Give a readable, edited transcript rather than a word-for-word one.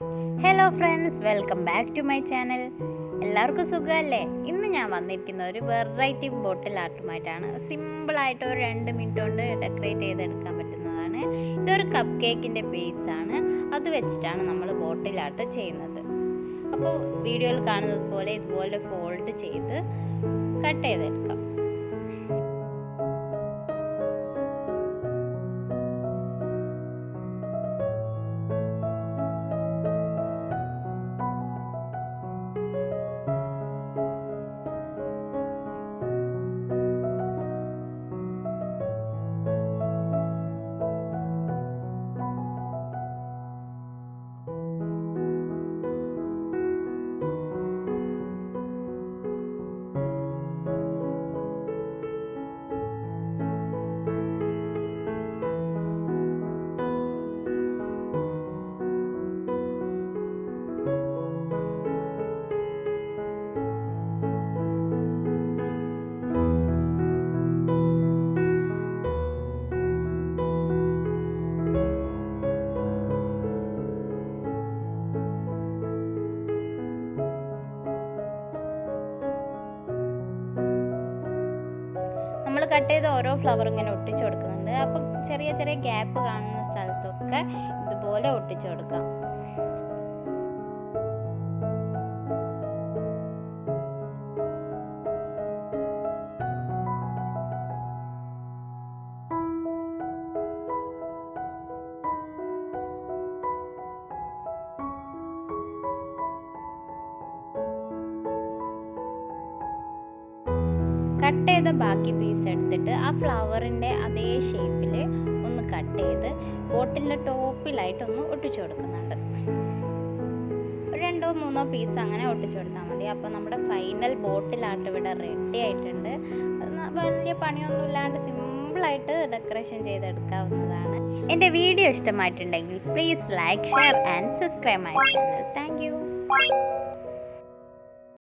Hello friends, welcome back to my channel. എല്ലാവർക്കും സുഖമല്ലേ? ഇന്ന് ഞാൻ വന്നിരിക്കുന്ന ഒരു വെറൈറ്റി ബോട്ടിൽ ആർട്ടുമായിട്ടാണ്. സിമ്പിളായിട്ട് ഒരു 2 മിനിറ്റ് കൊണ്ട് ഡെക്കറേറ്റ് ചെയ്തെടുക്കാൻ പറ്റുന്നതാണ്. ഇതൊരു കപ്പ് കേക്കിൻ്റെ ബേസാണ്. അത് വെച്ചിട്ടാണ് നമ്മൾ ബോട്ടിൽ ആർട്ട് ചെയ്യുന്നത്. അപ്പോൾ വീഡിയോയിൽ കാണുന്നത് പോലെ ഇതുപോലെ ഫോൾഡ് ചെയ്ത് കട്ട് ചെയ്തെടുക്കാം. നമ്മൾ കട്ട് ചെയ്ത ഓരോ ഫ്ലവർ ഇങ്ങനെ ഒട്ടിച്ചു കൊടുക്കുന്നുണ്ട്. അപ്പം ചെറിയ ചെറിയ ഗ്യാപ്പ് കാണുന്ന സ്ഥലത്തൊക്കെ ഇതുപോലെ ഒട്ടിച്ചു കൊടുക്കാം. കട്ട് ചെയ്ത ബാക്കി പീസ് എടുത്തിട്ട് ആ ഫ്ലവറിൻ്റെ അതേ ഷേപ്പിൽ ഒന്ന് കട്ട് ചെയ്ത് ബോട്ടിലിൻ്റെ ടോപ്പിലായിട്ടൊന്ന് ഒട്ടിച്ചു കൊടുക്കുന്നുണ്ട്. 2-3 പീസ് അങ്ങനെ ഒട്ടിച്ചു കൊടുത്താൽ മതി. അപ്പോൾ നമ്മുടെ ഫൈനൽ ബോട്ടിലായിട്ട് ഇവിടെ റെഡി ആയിട്ടുണ്ട്. വലിയ പണിയൊന്നും ഇല്ലാണ്ട് സിമ്പിളായിട്ട് ഡെക്കറേഷൻ ചെയ്തെടുക്കാവുന്നതാണ്. എൻ്റെ വീഡിയോ ഇഷ്ടമായിട്ടുണ്ടെങ്കിൽ please like, share and subscribe my channel. Thank you.